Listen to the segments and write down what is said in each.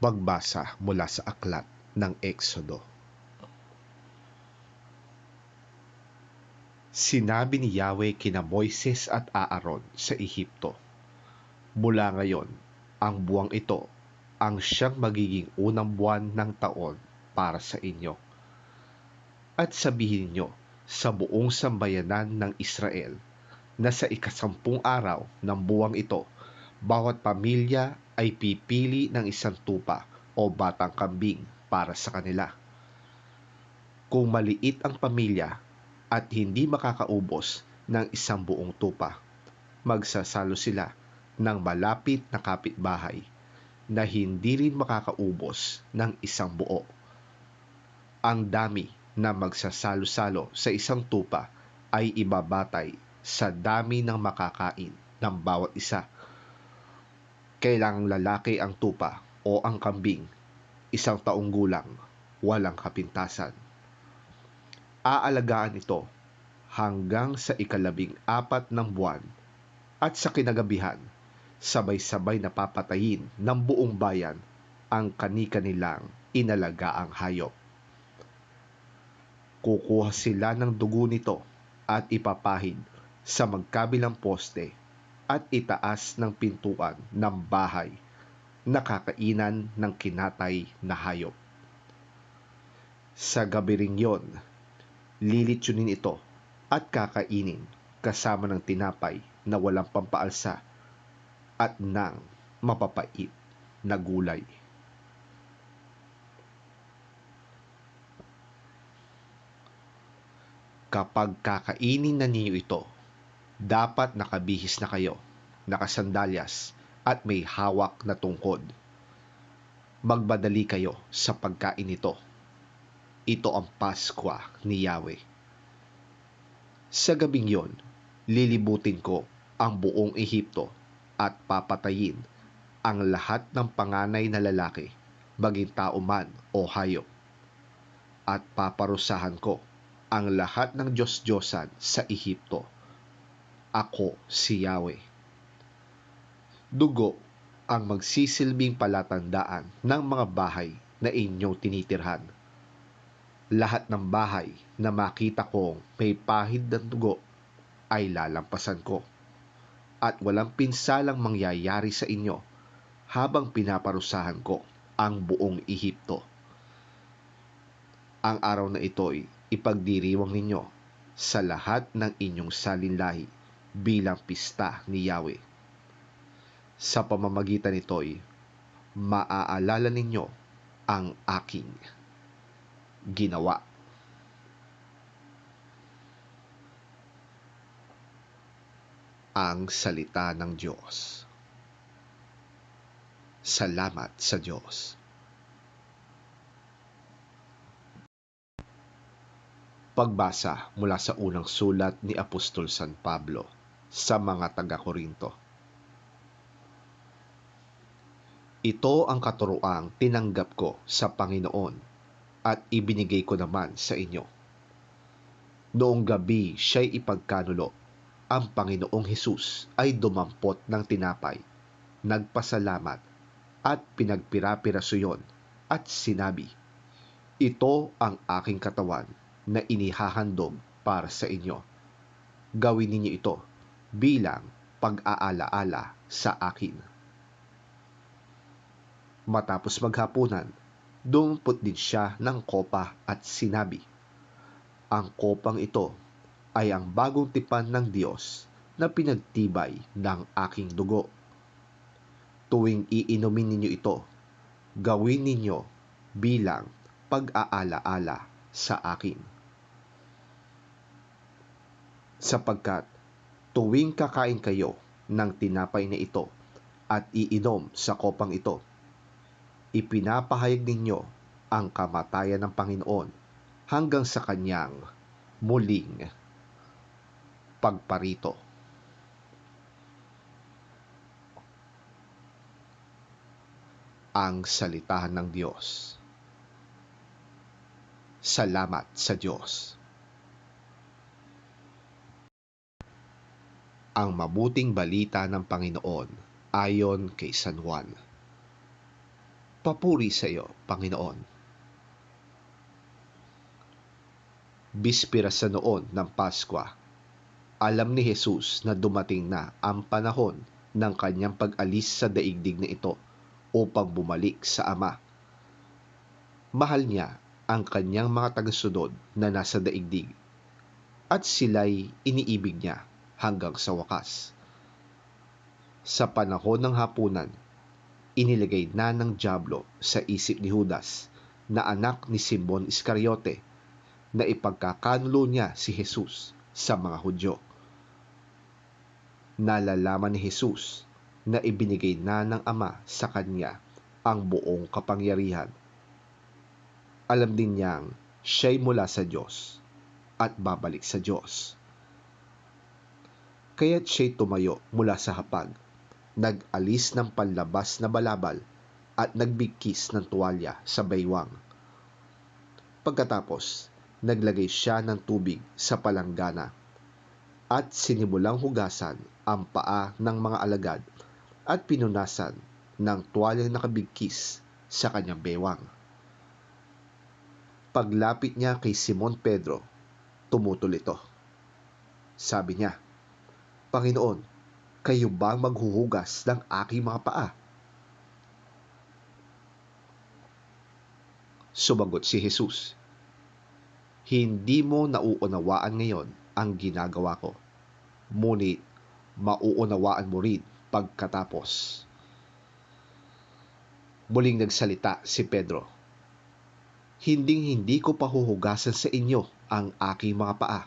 Pagbasa mula sa aklat ng Eksodo. Sinabi ni Yahweh kina Moises at Aaron sa Ehipto, "Mula ngayon, ang buwang ito ang siyang magiging unang buwan ng taon para sa inyo. At sabihin niyo sa buong sambayanan ng Israel na sa ikasampung araw ng buwang ito, bawat pamilya ay pipili ng isang tupa o batang kambing para sa kanila. Kung maliit ang pamilya at hindi makakaubos ng isang buong tupa, magsasalo sila ng malapit na kapitbahay na hindi rin makakaubos ng isang buo. Ang dami na magsasalo-salo sa isang tupa ay ibabatay sa dami ng makakain ng bawat isa. Kailangang lalaki ang tupa o ang kambing, 1 taong gulang, walang kapintasan. Aalagaan ito hanggang sa 14 ng buwan, at sa kinagabihan, sabay-sabay na papatayin ng buong bayan ang kani-kanilang inalagaang hayop. Kukuha sila ng dugo nito at ipapahid sa magkabilang poste at itaas ng pintuan ng bahay na kakainan ng kinatay na hayop. Sa gabi ring yon, lilitsunin ito at kakainin kasama ng tinapay na walang pampaalsa at ng mapapait na gulay. Kapag kakainin na ninyo ito, dapat nakabihis na kayo, nakasandalyas at may hawak na tungkod. Magbadali kayo sa pagkain nito. Ito ang Paskwa ni Yahweh. Sa gabing yon, lilibutin ko ang buong Ehipto at papatayin ang lahat ng panganay na lalaki, maging tao man o hayop. At paparusahan ko ang lahat ng Diyos-Diyosan sa Ehipto. Ako si Yahweh. Dugo ang magsisilbing palatandaan ng mga bahay na inyong tinitirhan. Lahat ng bahay na makita kong may pahid ng dugo ay lalampasan ko, at walang pinsalang mangyayari sa inyo habang pinaparusahan ko ang buong Ehipto. Ang araw na ito'y ipagdiriwang ninyo sa lahat ng inyong salinlahi bilang pista ni Yahweh. Sa pamamagitan nito'y maaalala ninyo ang aking ginawa. Ang salita ng Diyos. Salamat sa Diyos. Pagbasa mula sa unang sulat ni Apostol San Pablo sa mga taga-Korinto. Ito ang katuroang tinanggap ko sa Panginoon at ibinigay ko naman sa inyo. Noong gabi siya'y ipagkanulo, ang Panginoong Hesus ay dumampot ng tinapay, nagpasalamat at pinagpira-piraso yon at sinabi, "Ito ang aking katawan na inihahandog para sa inyo. Gawin ninyo ito bilang pag-aalaala sa akin." Matapos maghapunan, dumampot din siya ng kopa at sinabi, "Ang kopang ito ay ang bagong tipan ng Diyos na pinagtibay ng aking dugo. Tuwing iinumin ninyo ito, gawin ninyo bilang pag-aalaala sa akin. Sapagkat tuwing kakain kayo ng tinapay na ito at iinom sa kopang ito, ipinapahayag ninyo ang kamatayan ng Panginoon hanggang sa kanyang muling pagparito." Ang salita ng Diyos. Salamat sa Diyos. Ang mabuting balita ng Panginoon ayon kay San Juan. Papuri sa iyo, Panginoon. Bispera sa noon ng Paskwa, alam ni Jesus na dumating na ang panahon ng kanyang pag-alis sa daigdig na ito upang bumalik sa Ama. Mahal niya ang kanyang mga tagasunod na nasa daigdig at sila'y iniibig niya hanggang sa wakas. Sa panahon ng hapunan, inilagay na ng dyablo sa isip ni Judas na anak ni Simon Iscariote na ipagkakanulo niya si Jesus sa mga Hudyo. Nalalaman ni Jesus na ibinigay na ng Ama sa kanya ang buong kapangyarihan. Alam din niyang siya'y mula sa Diyos at babalik sa Diyos. Kaya't siya'y tumayo mula sa hapag, nag-alis ng panlabas na balabal at nagbigkis ng tuwalya sa baywang. Pagkatapos, naglagay siya ng tubig sa palanggana at sinimulang hugasan ang paa ng mga alagad at pinunasan ng tuwalyang nakabigkis sa kanyang bewang. Paglapit niya kay Simon Pedro, tumutol ito. Sabi niya, "Panginoon, kayo bang maghuhugas ng aking mga paa?" Sumagot si Jesus, "Hindi mo nauunawaan ngayon ang ginagawa ko, ngunit mauunawaan mo rin pagkatapos." Muling nagsalita si Pedro, "Hinding-hindi ko pahuhugasan sa inyo ang aking mga paa."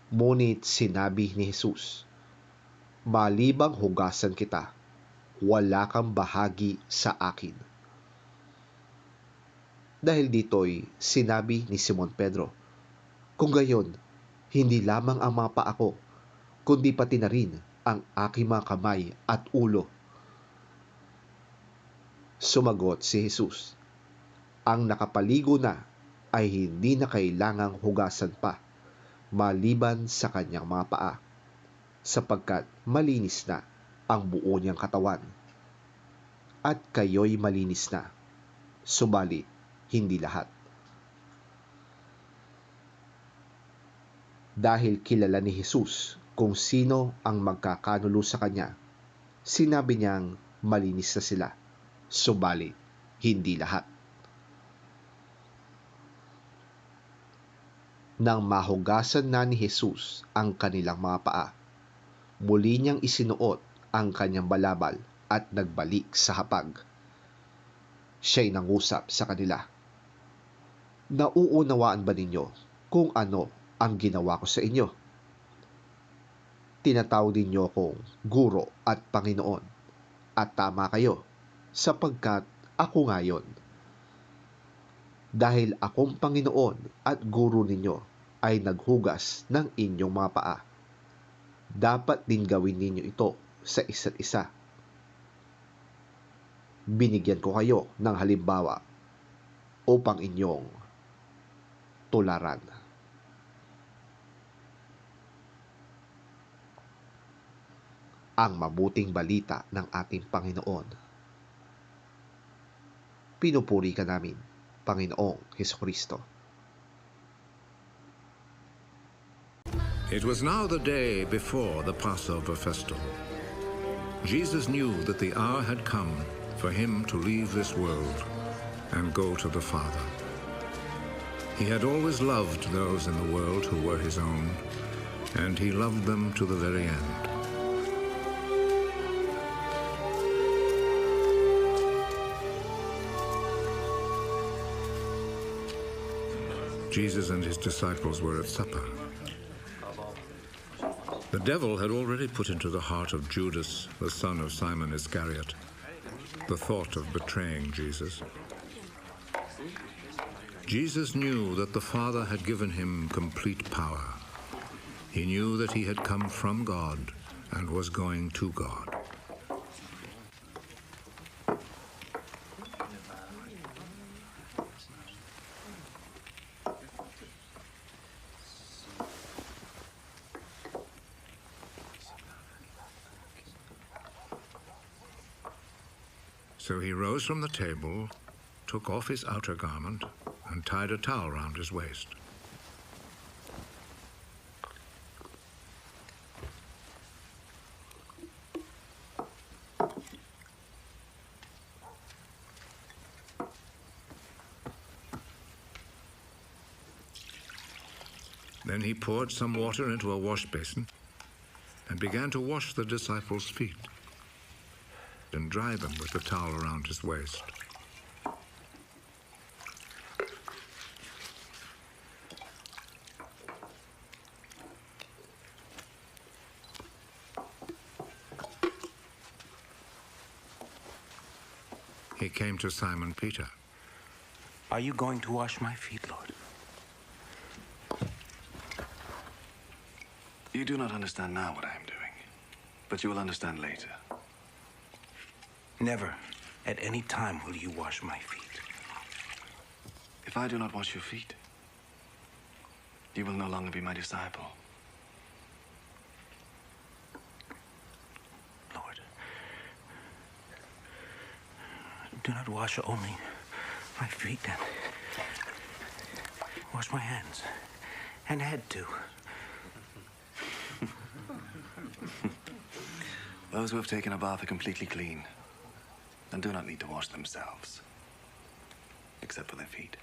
Ngunit sinabi ni Jesus, "Malibang hugasan kita, wala kang bahagi sa akin." Dahil dito'y sinabi ni Simon Pedro, "Kung gayon, hindi lamang ang mga paa ko, kundi pati na rin ang aking mga kamay at ulo." Sumagot si Jesus, "Ang nakapaligo na ay hindi na kailangang hugasan pa, maliban sa kanyang mga paa, sapagkat malinis na ang buo niyang katawan. At kayo'y malinis na, subalit hindi lahat." Dahil kilala ni Jesus kung sino ang magkakanulo sa kanya, sinabi niyang malinis na sila, subalit hindi lahat. Nang mahugasan na ni Jesus ang kanilang mga paa, muli niyang isinuot ang kanyang balabal at nagbalik sa hapag. Siya'y nangusap sa kanila, "Nauunawaan ba ninyo kung ano ang ginawa ko sa inyo? Tinatawag ninyo akong Guro at Panginoon, at tama kayo, sapagkat ako nga yon. Dahil akong Panginoon at Guro ninyo ay naghugas ng inyong mga paa, dapat din gawin ninyo ito sa isa't isa. Binigyan ko kayo ng halimbawa upang inyong tularan." Ang mabuting balita ng ating Panginoon. Pinupuri ka namin, Panginoong Hesukristo. It was now the day before the Passover festival. Jesus knew that the hour had come for him to leave this world and go to the Father. He had always loved those in the world who were his own, and he loved them to the very end. Jesus and his disciples were at supper. The devil had already put into the heart of Judas, the son of Simon Iscariot, the thought of betraying Jesus. Jesus knew that the Father had given him complete power. He knew that he had come from God and was going to God. So he rose from the table, took off his outer garment, and tied a towel round his waist. Then he poured some water into a wash basin and began to wash the disciples' feet and dry them with the towel around his waist. He came to Simon Peter. Are you going to wash my feet, Lord? You do not understand now what I am doing, but you will understand later. Never, at any time, will you wash my feet. If I do not wash your feet, you will no longer be my disciple. Lord, do not wash only my feet, and wash my hands and head too. Those who have taken a bath are completely clean and do not need to wash themselves, except for their feet.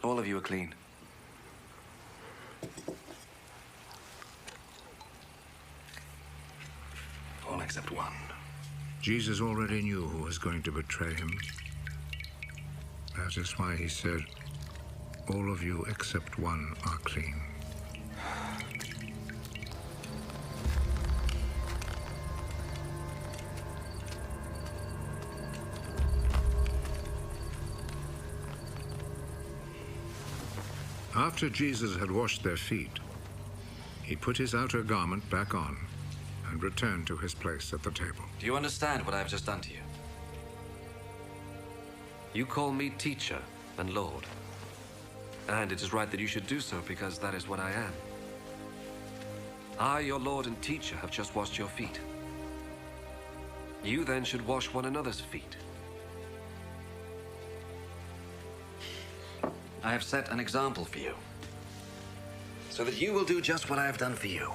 All of you are clean. All except one. Jesus already knew who was going to betray him. That is why he said, "All of you except one are clean." After Jesus had washed their feet, he put his outer garment back on and returned to his place at the table. Do you understand what I have just done to you? You call me teacher and Lord. And it is right that you should do so because that is what I am. I, your Lord and teacher, have just washed your feet. You then should wash one another's feet. I have set an example for you, so that you will do just what I have done for you.